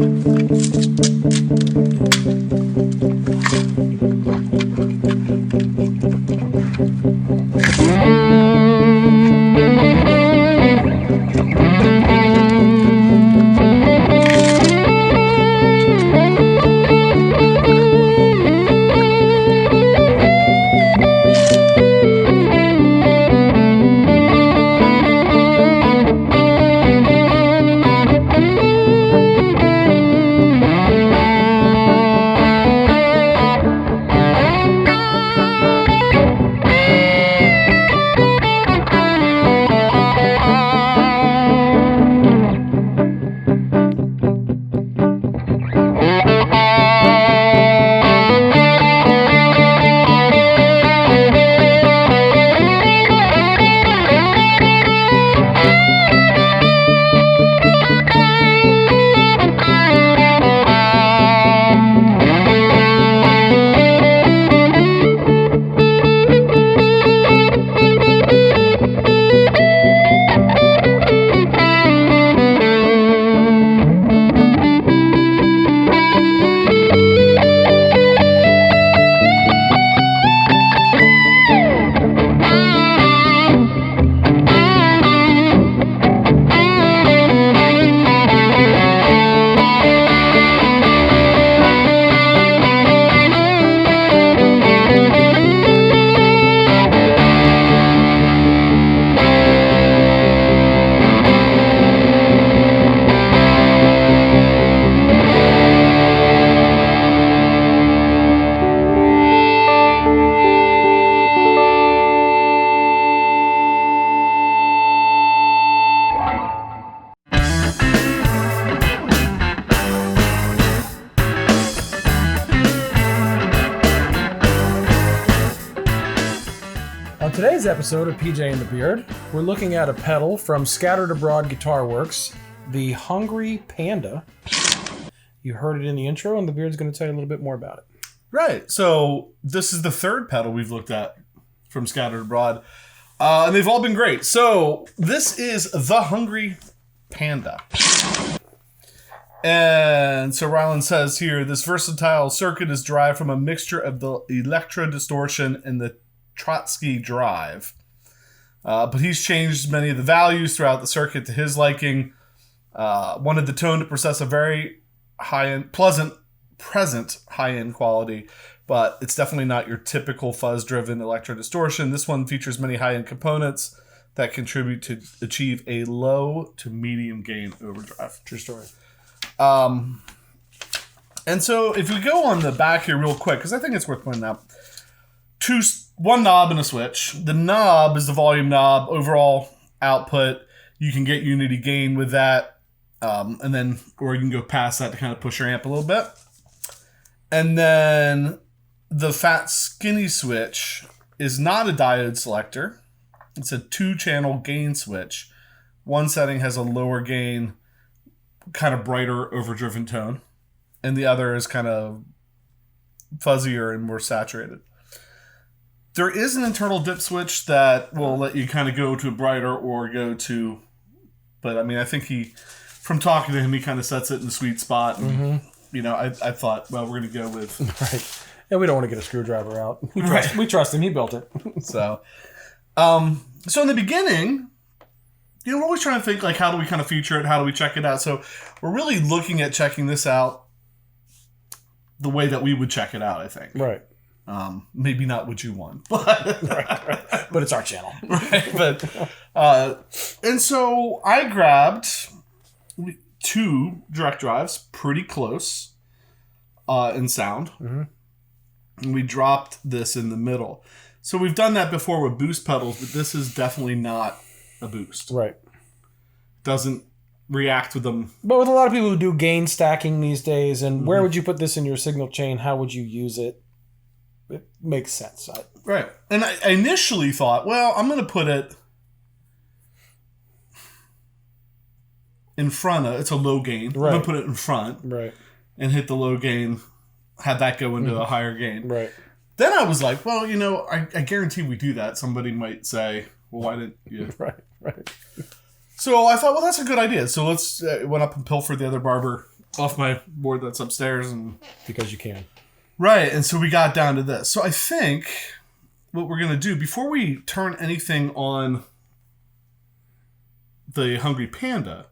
On today's episode of PJ and the Beard, we're looking at a pedal from Scattered Abroad Guitar Works, the Hungry Panda. You heard it in the intro, and the Beard's going to tell you a little bit more about it. Right. So this is the third pedal we've looked at from Scattered Abroad, and they've all been great. So this is the Hungry Panda. And so Rhylan says here, this versatile circuit is derived from a mixture of the Electra Distortion and the Trotsky Drive. But he's changed many of the values throughout the circuit to his liking. Wanted the tone to possess a very high-end, present high-end quality, but it's definitely not your typical fuzz-driven Electro Distortion. This one features many high-end components that contribute to achieve a low to medium gain overdrive. True story. And so if we go on the back here real quick, because I think it's worth pointing out, one knob and a switch. The knob is the volume knob. Overall output, you can get unity gain with that, and then, or you can go past that to kind of push your amp a little bit. And then the fat skinny switch is not a diode selector. It's a 2-channel gain switch. One setting has a lower gain, kind of brighter overdriven tone, and the other is kind of fuzzier and more saturated. There is an internal dip switch that will let you kind of go to brighter or go to, but I mean, I think from talking to him, he kind of sets it in the sweet spot. And, you know, I thought, well, we're going to go with. Right. And we don't want to get a screwdriver out. We trust him. He built it. So in the beginning, you know, we're always trying to think, like, how do we kind of feature it? How do we check it out? So we're really looking at checking this out the way that we would check it out, I think. Right. Maybe not what you want, but right. But it's our channel, right? But and so I grabbed 2 direct drives, pretty close in sound, and we dropped this in the middle. So we've done that before with boost pedals, but this is definitely not a boost. Right. Doesn't react with them. But with a lot of people who do gain stacking these days, and where would you put this in your signal chain? How would you use it? It makes sense. Right. And I initially thought, well, I'm going to put it in front of, it's a low gain. Right. I'm going to put it in front. Right. And hit the low gain, have that go into a higher gain. Right. Then I was like, well, you know, I guarantee we do that. Somebody might say, well, why didn't you? Right. So I thought, well, that's a good idea. So let's went up and pilfered the other Barber off my board that's upstairs. And Because you can. right, and so we got down to this. So I think what we're going to do, before we turn anything on the Hungry Panda,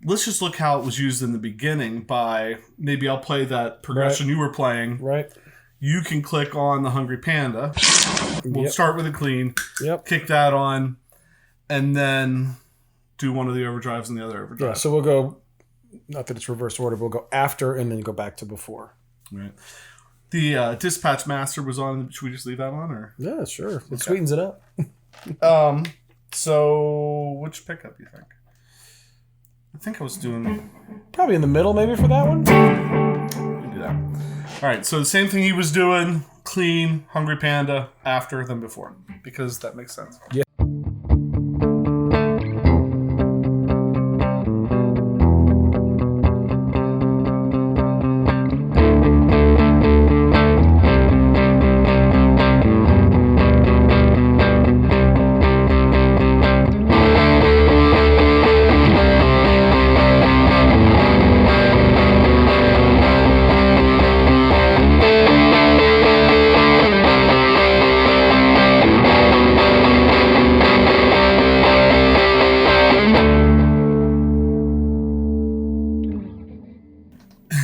let's just look how it was used in the beginning by, maybe I'll play that progression you were playing. Right. You can click on the Hungry Panda. We'll start with a clean. Yep. Kick that on, and then do one of the overdrives and the other overdrive. Yeah, so we'll go, not that it's reverse order, we'll go after and then go back to before. Right. The dispatch master was on. Should we just leave that on, or? Yeah, sure. It sweetens it up. So which pickup do you think? I think I was doing. Probably in the middle, maybe, for that one. We can do that. All right. So the same thing he was doing. Clean, Hungry Panda, after than before, because that makes sense. Yeah.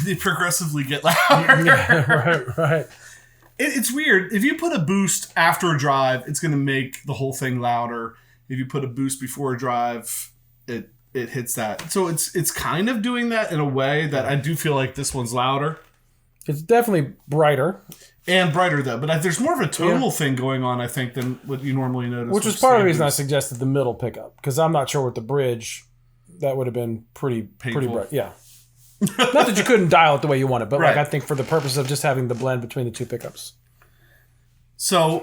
They progressively get louder. Yeah, right. It's weird. If you put a boost after a drive, it's going to make the whole thing louder. If you put a boost before a drive, it hits that. So it's kind of doing that in a way that I do feel like this one's louder. It's definitely brighter. And brighter, though. But there's more of a tonal thing going on, I think, than what you normally notice. Which was part of the reason I suggested the middle pickup. Because I'm not sure with the bridge, that would have been pretty bright. Yeah. Not that you couldn't dial it the way you wanted, but Right. I think for the purpose of just having the blend between the two pickups. So,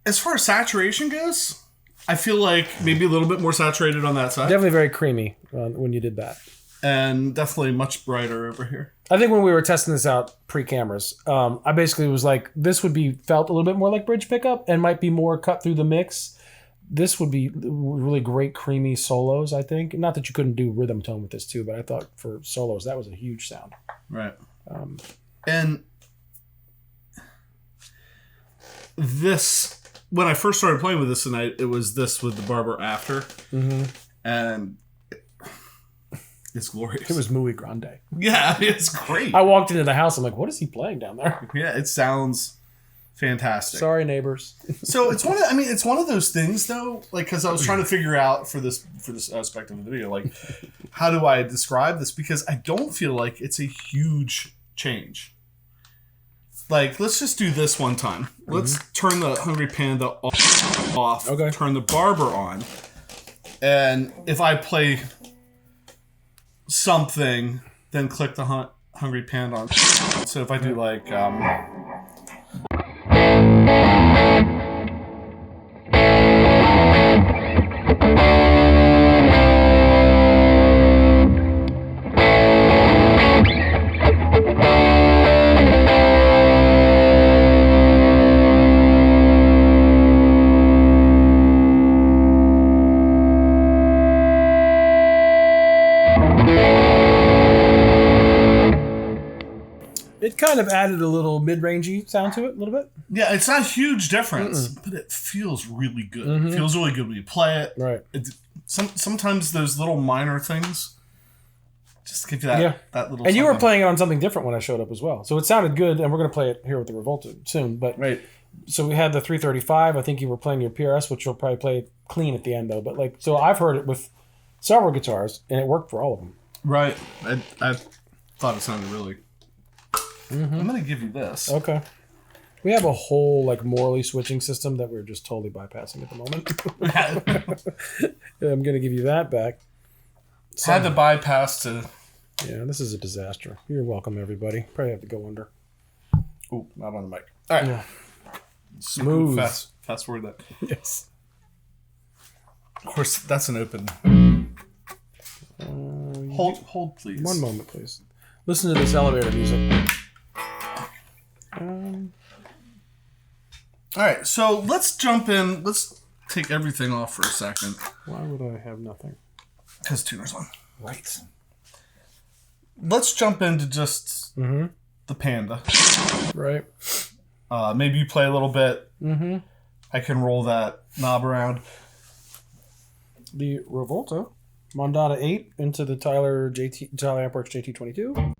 as far as saturation goes, I feel like maybe a little bit more saturated on that side. Definitely very creamy when you did that. And definitely much brighter over here. I think when we were testing this out pre-cameras, I basically was like, this would be felt a little bit more like bridge pickup and might be more cut through the mix. This would be really great creamy solos, I think. Not that you couldn't do rhythm tone with this too, but I thought for solos, that was a huge sound. Right. And this, when I first started playing with this tonight, it was this with the Barber after. Mm-hmm. And it's glorious. It was muy grande. Yeah, it's great. I walked into the house, I'm like, what is he playing down there? Yeah, it sounds fantastic. Sorry, neighbors. So it's one of those things though, like, because I was trying to figure out for this aspect of the video, like, how do I describe this? Because I don't feel like it's a huge change. Like, let's just do this one time. Let's turn the Hungry Panda off. Okay. Turn the Barber on. And if I play something, then click the Hungry Panda on. So if I do like It kind of added a little mid-rangey sound to it, a little bit. yeah, it's not a huge difference, but it feels really good. It feels really good when you play it. Right. Sometimes those little minor things just give you that little. And you were something. playing it on something different when I showed up as well, so it sounded good. And we're going to play it here with the Rivolta soon. But right. So we had the 335. I think you were playing your PRS, which you'll probably play clean at the end though. But like, so I've heard it with several guitars, and it worked for all of them. Right. I thought it sounded really. I'm going to give you this. Okay. We have a whole like Morley switching system that we're just totally bypassing at the moment. I'm going to give you that back. Had to bypass to. Yeah, this is a disaster. You're welcome, everybody. Probably have to go under. Ooh, not on the mic. All right. Yeah. Smooth. Fast forward that. Yes. Of course, that's an open. Hold, please. One moment, please. Listen to this elevator music. All right, so let's jump in. Let's take everything off for a second. Why would I have nothing? Because tuner's on. Right. let's jump into just the Panda. Right. Maybe you play a little bit. Mm-hmm. I can roll that knob around. The Rivolta, Mondata 8 into the Tyler Ampworks JT22.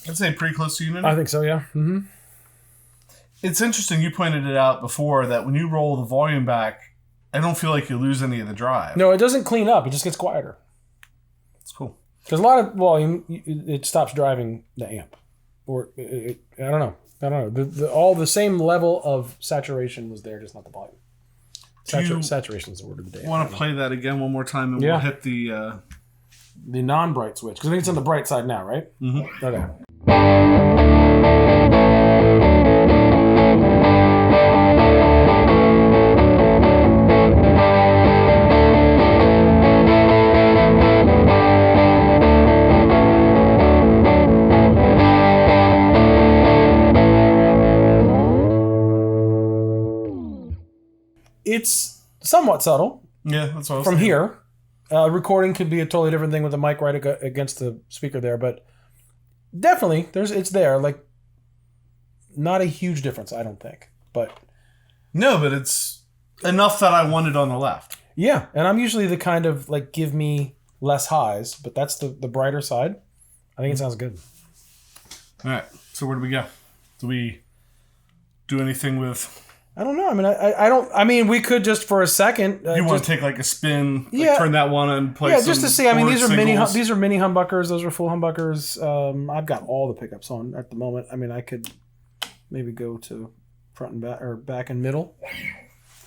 I'd say pretty close to unity. I think so, yeah. Mm-hmm. It's interesting. You pointed it out before that when you roll the volume back, I don't feel like you lose any of the drive. No, it doesn't clean up. It just gets quieter. It's cool. Because a lot of volume, it stops driving the amp. Or, I don't know. All the same level of saturation was there, just not the volume. Saturation is the word of the day. I want to play that again one more time, and we'll hit the non-bright switch. Because I think it's on the bright side now, right? Mm-hmm. Okay. It's somewhat subtle. Yeah, that's what I was From saying. here. Recording could be a totally different thing with the mic right against the speaker there, but definitely it's there. Like, not a huge difference, I don't think. But no, but it's enough that I want it on the left. Yeah, and I'm usually the kind of like give me less highs, but that's the brighter side. I think it sounds good. All right, so where do we go? Do we do anything with? I don't know. I mean, I don't. I mean, we could just for a second. You want to take like a spin, like turn that one and play. Yeah, just to see. I mean, these are singles. these are mini humbuckers. Those are full humbuckers. I've got all the pickups on at the moment. I mean, I could maybe go to front and back or back and middle.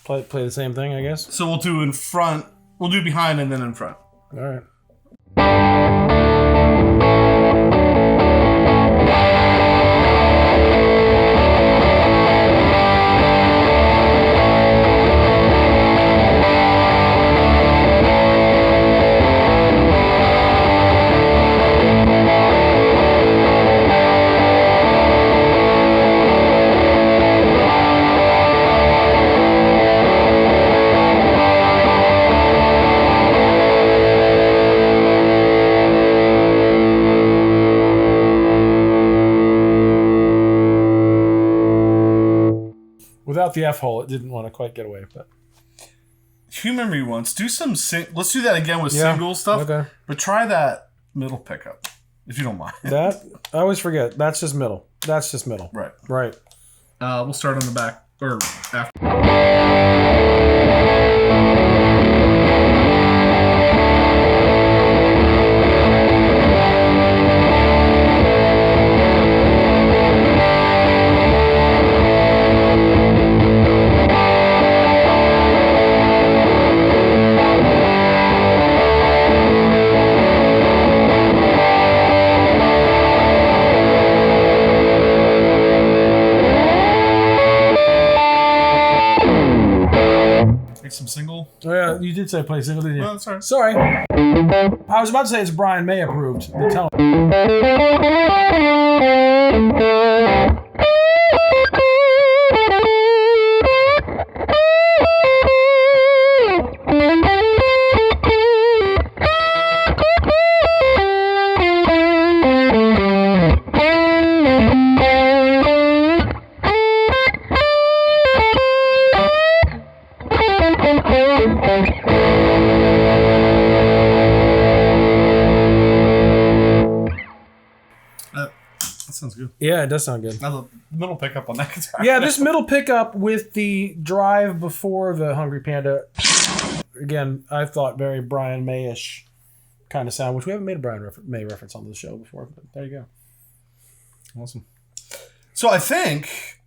Play the same thing, I guess. So we'll do in front. We'll do behind and then in front. All right. Without the F hole, it didn't want to quite get away. But if you remember once, do some let's do that again with single stuff. Okay. But try that middle pickup, if you don't mind. That I always forget. That's just middle. That's just middle. Right. Right. We'll start on the back or after. Some single. Oh yeah, you did say play single, didn't you? Well, sorry. Sorry. I was about to say it's Brian May approved. The tone. That sounds good. Yeah, it does sound good. Now the middle pickup on that guitar. Yeah, this middle pickup with the drive before the Hungry Panda. Again, I thought very Brian May-ish kind of sound, which we haven't made a Brian May reference on the show before. But there you go. Awesome. So I think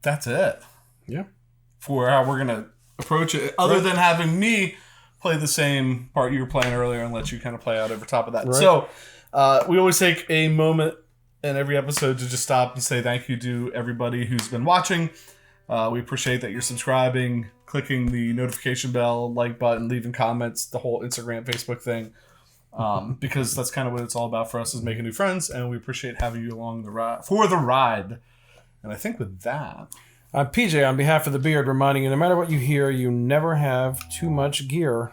that's it. Yeah. For how we're going to approach it, other than having me play the same part you were playing earlier and let you kind of play out over top of that. Right. So we always take a moment in every episode to just stop and say thank you to everybody who's been watching. We appreciate that you're subscribing, clicking the notification bell, like button, leaving comments, the whole Instagram, Facebook thing. Because that's kind of what it's all about for us, is making new friends, and we appreciate having you along for the ride. And I think with that, I'm PJ on behalf of the Beard, reminding you, no matter what you hear, you never have too much gear.